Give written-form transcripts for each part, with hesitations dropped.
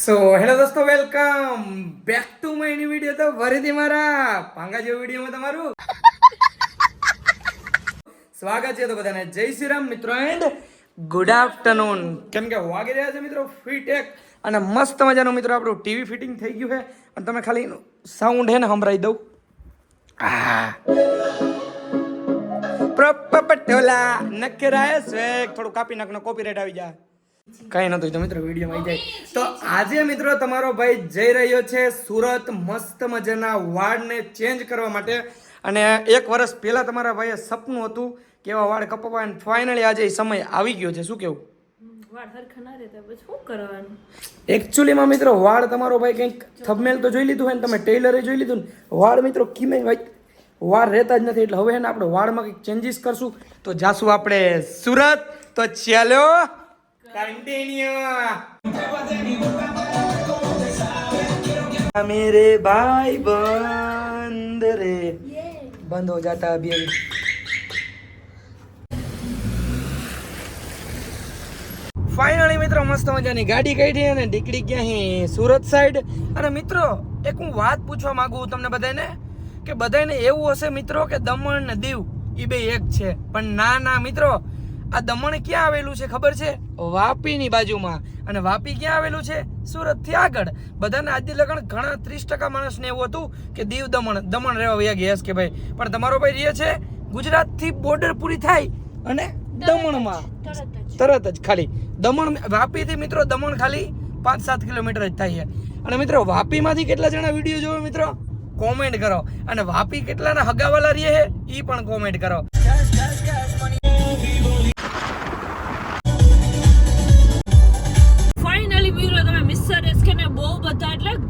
So hello દોસ્તો, welcome back to my new video. તો ફરીથી મારા પાંગા જેવો વિડિયોમાં તમારું સ્વાગત છે. તો બધાને જય શ્રી રામ મિત્રો એન્ડ ગુડ આફ્ટરનૂન. કેમ કે વાગી રહ્યા છે મિત્રો ફિટ એક અને મસ્ત મજાનું મિત્રો આપણું ટીવી ફિટિંગ થઈ ગયું છે. અને તમે ખાલી સાઉન્ડ હે ને સંભળાઈ દઉં. પટોલા નખરાય સ્વેગ થોડું કાપી નાખનો કોપીરાઈટ આવી જાય. કઈ નતું તો મિત્રો વિડીયોમાં આવી જાય. તો આજે મિત્રો તમારો ભાઈ જઈ રહ્યો છે સુરત મસ્ત મજાના વાળને ચેન્જ કરવા માટે. અને એક વર્ષ પહેલા તમારા ભાઈએ સપનું હતું કે એવા વાળ કપાવવા, અને ફાઇનલી આજે એ સમય આવી ગયો છે. શું કેવું? વાળ હરખા ના રહેતા પછી શું કરવાનું? એકચ્યુઅલીમાં મિત્રો વાળ તમારો ભાઈ કંઈક થંબનેલ તો જોઈ લીધું હોય ને, તમે ટેલરે જોઈ લીધું ને, વાળ મિત્રો કિમે વાળ રહેતા જ નથી. એટલે હવે ને આપણે વાળમાં કંઈક ચેન્જીસ કરશું. તો જાશું આપણે સુરત. તો ચાલો कंटिन्यू मेरे भाई बंद रे बंद हो जाता अभी अभी. ફાઇનલી મિત્રો મસ્ત મજાની ગાડી કાઢી અને નીકળી ગયા અહીં સુરત સાઈડ. અને મિત્રો એક હું વાત પૂછવા માંગુ તમને બધાને, કે બધાને એવું હશે મિત્રો કે દમણ ને દીવ એ બે એક છે, પણ ના મિત્રો, આ દમણ ક્યાં આવેલું છે ખબર છે? વાપીની બાજુમાં. અને વાપી ક્યાં આવેલું છે? સુરત થી આગળ. બધાને આજની લગન ઘણા 30% માણસને એવું હતું કે દીવ દમણ રહેવા વયા ગયા કે ભાઈ, પણ તમારો ભાઈ રહે છે ગુજરાત થી બોર્ડર પૂરી થાય અને દમણમાં તરત જ ખાલી દમણ. વાપી થી મિત્રો દમણ ખાલી 5-7 કિલોમીટર જ થાય છે. અને મિત્રો વાપી માંથી કેટલા જણા વિડીયો જોવે મિત્રો કોમેન્ટ કરો, અને વાપી કેટલાના હગાવાલા રહે છે એ પણ કોમેન્ટ કરો.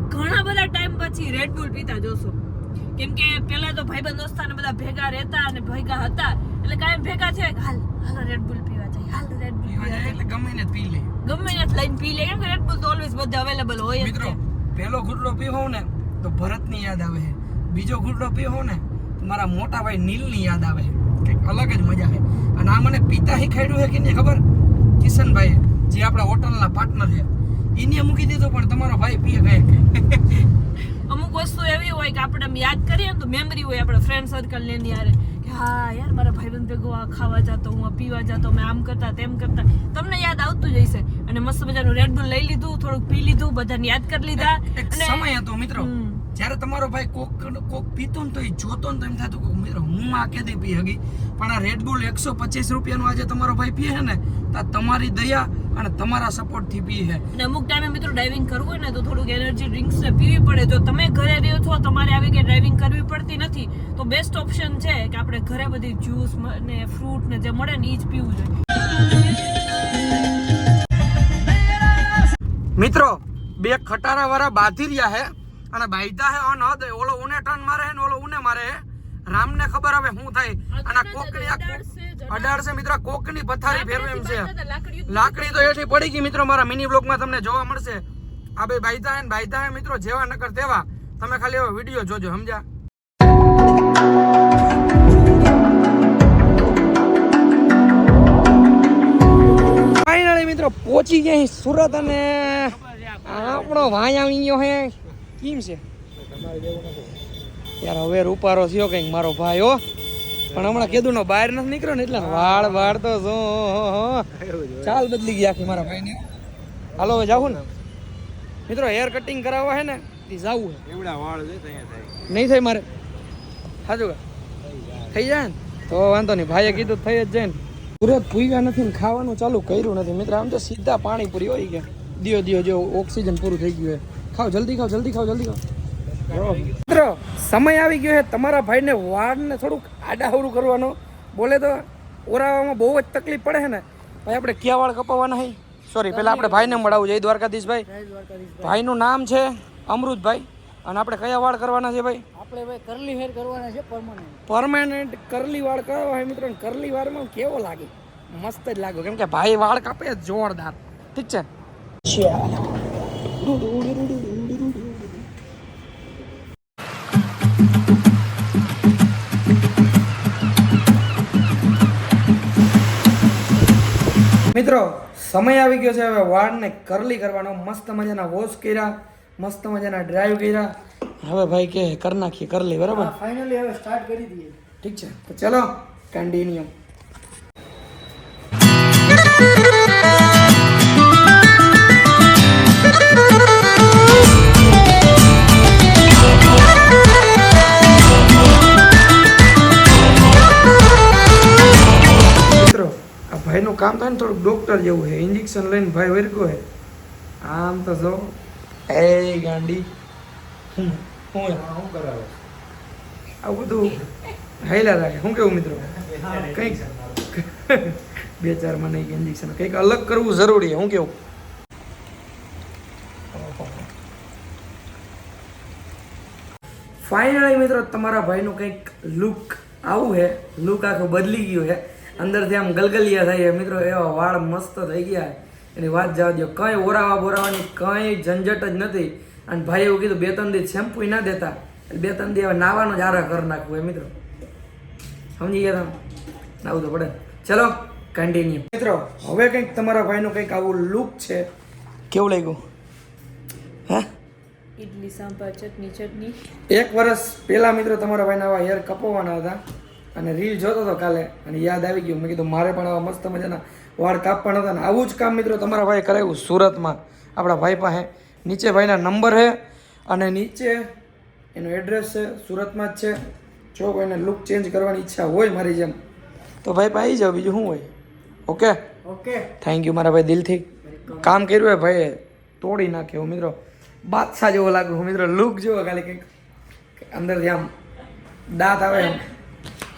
ઘણા બધા ટાઈમ પછી રેડ બુલ પીતા જોશો. કેમ કે પેલા તો ભાઈબંધ દોસ્તાને બધા ભેગા રહેતા અને ભેગા હતા, એટલે કાયમ ભેગા છે કે હાલ રેડ બુલ પીવા જાય, હાલ રેડ બુલ પીવા જાય, એટલે ગમે ને પી લે, લઈને પી લે. કેમ કે રેડ બુલ તો ઓલવેઝ બધા અવેલેબલ હોય જ. મિત્રો પહેલો ઘૂંટડો પીવો ને તો ભરતની યાદ આવે છે, બીજો ઘૂંટડો પીવો ને તો મારા મોટા ભાઈ નીલની યાદ આવે છે. કંઈક અલગ જ મજા છે. અને આ મને પિતા શીખવાડ્યું છે કે નહીં ખબર? કિશનભાઈ જે આપણા હોટલના પાર્ટનર છે, એને મૂકી દીધું, પણ તમારો ભાઈ પીએ ગયે. અમુક વસ્તુ એવી હોય કે આપણે યાદ કરીએ ને તો મેમરી હોય આપણા ફ્રેન્ડ સર્કલ ને એની હારે કે હા યાર મારા ભાઈબંધ ભેગો આ ખાવા જતો, હું આ પીવા જતો, મેં આમ કરતા તેમ કરતા, તમને યાદ આવતું જ હશે. અને મસ્ત મજાનું રેડ બુલ લઈ લીધું, થોડુંક પી લીધું, બધાને યાદ કરી લીધા. એક સમય હતો મિત્રો જ્યારે તમારો ભાઈ કોક પીતો ને તો એ જોતો ને તો એમ થતું કે મિત્રો હું આ કેદી પી હગી. પણ આ રેડ બુલ 125 રૂપિયાનું આજે તમારો ભાઈ પીએ છે ને, તો તમારી દયા અને તમારા સપોર્ટ થી પીએ છે. અને અમુક ટાઈમે મિત્રો ડ્રાઇવિંગ કરવું હોય ને તો થોડુંક એનર્જી ડ્રિંક્સ ને પીવી પડે. જો તમે ઘરે રહ્યો છો, તમારે આવી કે ડ્રાઇવિંગ કરવી પડતી નથી, તો બેસ્ટ ઓપ્શન છે કે આપણે ઘરે બધી જ્યુસ ને ફ્રૂટ ને જે મળે ને એ જ પીવું જોઈએ. મિત્રો બે ખટારા વાળા બાધી રહ્યા હે અને બાયતા હે ઓન હદ. ઓલો ઉને ટર્ન મારે હે ને ઓલો ઉને મારે હે. રામને ખબર હવે શું થાય. અને કોકની અડાડશે મિત્રો, કોકની પથારી ફેરવે એમ છે. લાકડી તો એઠી પડી ગઈ મિત્રો. મારા મિની બ્લોગમાં તમને જોવા મળશે. આ બે બાયતા હે ને બાયતા હે મિત્રો, જેવા નકર તેવા. તમે ખાલી એવો વિડીયો જોજો, સમજ્યા? ફાઇનલી મિત્રો પહોંચી ગયા સુરત. અને આપણો ભાઈ આવી ગયો હે. કેમ છે યાર? હવે રૂપારો થયો કઈક મારો ભાઈ હો. પણ હમણાં કીધું ને બહાર નથી નીકળ્યો ને એટલે વાળ તો ચાલ બદલી ગઈ આખી મારા ભાઈ ને. હાલો હવે જાવું ને મિત્રો, હેર કટિંગ કરાવવા હે ને એ જાવું હે. એવડા વાળ નહીં થાય મારે, સાચું થઈ જાય ને તો વાંધો નહીં. ભાઈએ કીધું થઈ જ જાય ને. સુરત ભૂગ્યા નથી ને ખાવાનું ચાલુ કર્યું નથી મિત્રો. આમ તો સીધા પાણીપુરી હોય ગયા. દિયો જો ઓક્સિજન પૂરું થઈ ગયું હે. ખાઓ જલ્દી ખાઓ. મિત્રો સમય આવી ગયો છે તમારા ભાઈને વાળને થોડુંક આડાહવડું કરવાનો. બોલે તો ઓરાવામાં બહુ જ તકલીફ પડે છે ને ભાઈ. આપણે ક્યાં વાળ કપાવવાના હે? સોરી, પહેલા આપણે ભાઈને મળાવું. જય દ્વારકાધીશ ભાઈ. ભાઈનું નામ છે અમૃતભાઈ. અને આપણે કયા વાળ કરવાના છે ભાઈ? આપણે ભાઈ કરલી હેર કરવાના છે, પરમાનન્ટ કરલી વાળ કરવા હોય મિત્રો. કરલી વાળમાં કેવો લાગે? મસ્ત જ લાગે. કેમ કે ભાઈ વાળ કાપે જોરદાર. ઠીક છે. મિત્રો સમય આવી ગયો છે હવે વાળને કરલી કરવાનો. મસ્ત મજાના વોશ કર્યા, મસ્ત મજાના ડ્રાઈવ કર્યા. હવે ભાઈ કે કર નાખીએ કરલી, બરાબર? ફાઇનલી હવે સ્ટાર્ટ કરી દઈએ. ઠીક છે, તો ચલો કન્ટિન્યુ. મિત્રો આ ભાઈનું કામ થાય ને થોડુંક ડોક્ટર જેવું છે. ઇન્જેક્શન લઈને ભાઈ વર્ગો છે. આમ તો જો એ ગાંડી હું કરાવે આવું બધું હાઈલા રાખે. શું કેવું મિત્રો? કંઈક 2-4 માં નહીં ઇન્જેક્શન કંઈક અલગ કરવું જરૂરી છે. શું કેવું? ફાઇનલી મિત્રો તમારા ભાઈનું કંઈક લુક આવું છે. લુક આખું બદલી ગયું છે. અંદરથી આમ ગલગલિયા થાય છે મિત્રો. એવા વાળ મસ્ત થઈ ગયા. એની વાત જવા દો. કંઈ ઓરાવા બોરાવાની કંઈ ઝંઝટ જ નથી. અને ભાઈ એવું કીધું 2-3 દી શેમ્પુ ના દેતા, 2-3 દી હવે નાવાનો જ આરા કરી નાખવું એ મિત્રો. સમજી ગયા તમે? નાવું તો પડે. ચલો કન્ટિન્યુ. મિત્રો હવે કંઈક તમારા ભાઈનું કંઈક આવું લુક છે. કેવું લાગ્યું? હા, ઇડલી સાંભાર ચટણી. 1 વર્ષ પહેલા મિત્રો તમારા ભાઈને આવા હેર કપાવવાના હતા અને રીલ જોતો હતો કાલે અને યાદ આવી ગયું. મેં કીધું મારે પણ આવા મસ્ત મજાના વાળ કાપવાના હતા. અને આવું જ કામ મિત્રો તમારા ભાઈ કરાવ્યું સુરતમાં આપણા ભાઈ પાસે. નીચે ભાઈના નંબર છે અને નીચે એનું એડ્રેસ છે. સુરતમાં જ છે. જો કોઈને લુક ચેન્જ કરવાની ઈચ્છા હોય મારી જેમ તો ભાઈ પાસે આવી જાઓ. બીજું શું હોય? ઓકે ઓકે, થેન્ક યુ મારા ભાઈ દિલથી. કામ કર્યું હોય ભાઈ તોડી નાખ્યો મિત્રો. બાદશાહ જેવો લાગુ મિત્રો. લુક જેવો ખાલી કંઈક અંદરથી આમ દાંત આવે એમ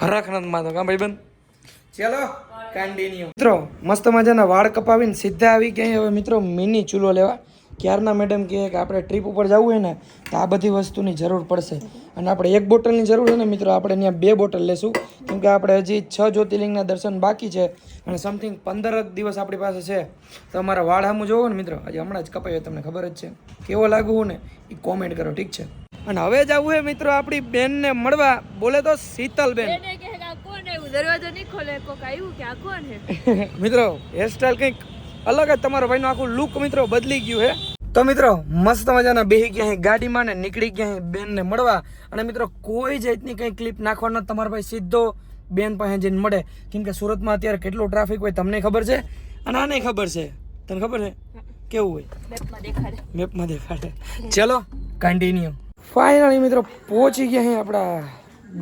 હરખ નથી માતો. કામ ભાઈ બંધ. ચલો કન્ટિન્યુ. મિત્રો મસ્ત મજાના વાળ કપાવીને સીધા આવી ગયા હવે મિત્રો મિની ચૂલો લેવા. ક્યારના મેડમ કહે કે આપણે ટ્રીપ ઉપર જવું હોય ને તો આ બધી વસ્તુની જરૂર પડશે. અને આપણે 1 બોટલની જરૂર છે ને મિત્રો, આપણે ત્યાં 2 બોટલ લેશું. કેમ કે આપણે હજી 6 જ્યોતિર્લિંગના દર્શન બાકી છે અને સમથિંગ 15 દિવસ આપણી પાસે છે. તો અમારા વાળ સામું જોવો ને મિત્રો, હજી હમણાં જ કપાયો, તમને ખબર જ છે. કેવો લાગુ ને એ કોમેન્ટ કરો, ઠીક છે? અને હવે જવું છે મિત્રો આપણી બેનને મળવા. બોલે તો શીતલ બેન. દરવાજો નહીં ખોલે, કોક આવ્યું કે આ કોણ છે? મિત્રો હેરસ્ટાઈલ કંઈક અલગ જ. તમારો ભાઈનું આખું લુક મિત્રો બદલી ગયું છે. તો મિત્રો મસ્ત મજાના બેહી ગયા અહીં ગાડીમાં ને નીકળી ગયા અહીં બેનને મળવા. અને મિત્રો કોઈ જાતની કંઈ ક્લિપ નાખવાના, તમારા ભાઈ સીધો બેન પાસે જઈને મળે. કેમ કે સુરતમાં અત્યારે કેટલું ટ્રાફિક હોય તમને ખબર છે અને આને ખબર છે. તને ખબર છે કેવું હોય? મેપમાં દેખાડે. ચલો કન્ટિન્યુ. ફાઇનલી મિત્રો પહોંચી ગયા અહીં આપણા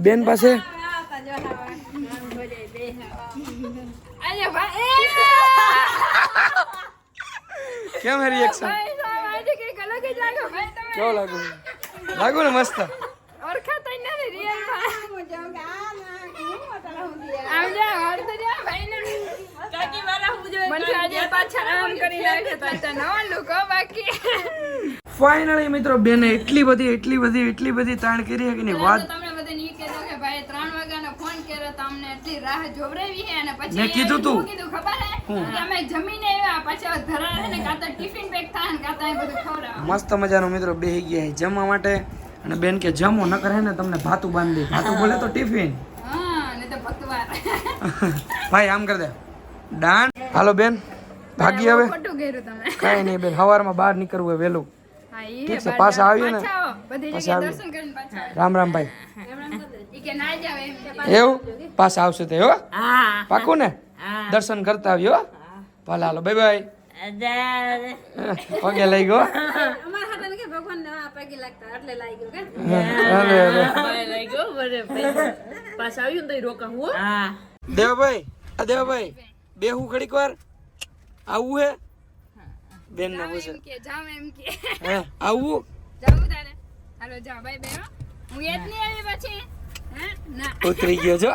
બેન પાસે. કેમ હે રિએક્શન? કેવો લાગુ? લાગુ ને મસ્ત. ફાઇનલી મિત્રો બેને એટલી બધી તાણ કરી કે ની વાત. ભાઈ 3 વાગ્યાનો ફોન કર્યો તો અમને એટલી રાહ જોવરાવી છે અને પછી મેં કીધું તું ખબર હે કે અમે જમીને આવ્યા પછી ધરા છે ને કાતા ટિફિન પેક થાય ને કાતા એ બધું ખવડાવ. મસ્ત મજાનો મિત્રો બેહી ગયા જમવા માટે. અને બેન કે જમો ન કરે ને તમને ભાતું બાંધી. ભાતું બોલે તો ટિફિન. હા ને તો પકવાર. ભાઈ આમ કર દે ડાન. હાલો બેન ભાગી હવે. ખોટું કર્યું તમે. કાઈ નહીં બેન, સવારમાં બહાર નીકળવું હોય વહેલું. હા ઠીક છે, પાછા આવીએ ને બધી પાછા જગ્યાએ આવીએ. દર્શન કરીને પાછા. રામ રામ ભાઈ. ઈ કે ના જાવ એમ. એવું પાછા આવશે તે હો. પાકું ને? દર્શન કરતા આવ્યો. ભલે હાલો બાય બાય. પગે લઈ ગયો. અમાર હાથે કે ભગવાન ના પગે લાગતા એટલે લાગી ગયો કે. પાછા આવ્યું ને તો રોકા હું. દેવાભાઈ આ દેવાભાઈ બેહું ઘડીક વાર આવું હે બેન ને પૂછે. કે જાવ એમ કે. હે આવું જાવ તારે. હાલો જાવ બાય બાય. હું યાદ નહીં આવી પછી. હે ના. ઉતરી ગયો છો.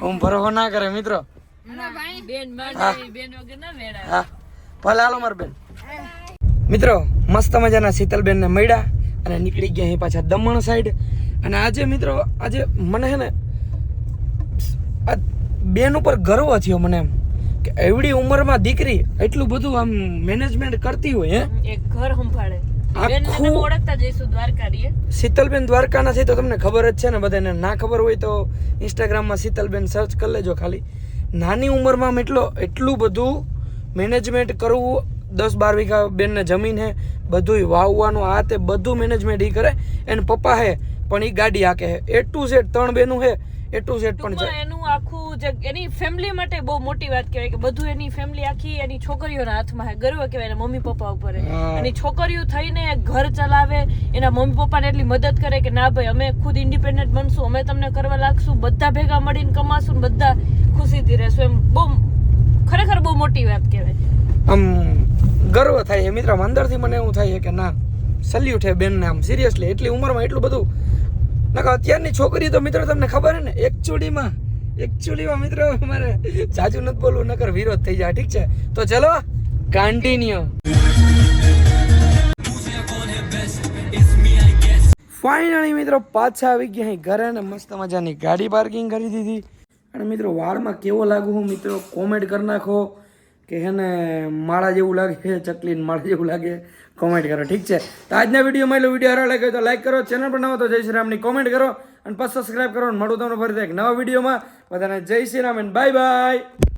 હું ભરોસો ના કરે મિત્રો. ના ભાઈ બેન મારી બેન વગર ના મેળા. હા ભલે હાલો માર બેન. મિત્રો મસ્ત મજાના શીતલબેન ને મળ્યા અને નીકળી ગયા અહીં પાછા દમણ સાઈડ. અને આજે મિત્રો આજે મને છે ને આ બેન ઉપર ગર્વ થયો મને એમ કે એવડી ઉંમરમાં દીકરી એટલું બધું આમ મેનેજમેન્ટ કરતી હોય. હે એક ઘર સંભાળે. બેન ને આખું ઓળખતા જઈશું દ્વારકા રીએ. શીતલબેન દ્વારકા નથી તો તમને ખબર જ છે ને બધાને. ના ખબર હોય તો ઇન્સ્ટાગ્રામમાં શીતલબેન સર્ચ કરી લેજો ખાલી. નાની ઉંમરમાં એટલું બધું મેનેજમેન્ટ કરવું 10-12 વીઘા બેનને જમીન હે, બધુંય વાવવાનું આ તે બધું મેનેજમેન્ટ ઈ કરે. એને પપ્પા હે પણ ઈ ગાડી હાકે હે. A to Z 3 બેનું હે, A to Z પણ છે. ટૂંકમાં એનું આખું જે એની ફેમિલી માટે બહુ મોટી વાત કહેવાય કે બધું એની ફેમિલી આખી એની છોકરીઓના હાથમાં છે. ગર્વ કહેવાય એના મમ્મી પપ્પા ઉપર. હા. અને છોકરીઓ થઈને ઘર ચલાવે, એના મમ્મી પપ્પાને એટલી મદદ કરે કે ના ભાઈ અમે ખુદ ઇન્ડિપેન્ડન્ટ બનશું, અમે તમને કરવા લાગશું, બધા ભેગા મળીને કમાશું ને બધા ખુશીથી રહેશું. એમ બહુ ખરેખર બહુ મોટી વાત કહેવાય. આમ ગર્વ થાય છે મિત્ર. અંદરથી મને એવું થાય છે કે ના સલ્યુટ હે બેનને. આમ સિરિયસલી એટલી ઉંમરમાં એટલું બધું. નકર અત્યારની છોકરી તો મિત્રો તમને ખબર હે ને, એકચ્યુઅલીમાં મિત્રો મારે જાજુ નથી બોલવું નકર વિરોધ થઈ જાય. ઠીક છે તો ચલો કન્ટિન્યુ. ફાઇનલી મિત્રો પાછા આવી ગયા અહીં ઘરે ને મસ્ત મજાની ગાડી પાર્કિંગ કરી દીધી. અને મિત્રો વાળમાં કેવો લાગુ હું મિત્રો કોમેન્ટ કરી નાખો કે હેને માળા જેવું લાગે, ચકલીને માળા જેવું લાગે, કોમેન્ટ કરો. ઠીક છે તો આજના વિડીયોમાં એટલો વિડીયો સારો લાગ્યો તો લાઈક કરો, ચેનલ પર નવો તો જય શ્રી રામની કોમેન્ટ કરો અને પછી સબસ્ક્રાઈબ કરો. મળું તમને ફરીથી એક નવા વિડીયોમાં. બધાને જય Shri Ram and bye bye.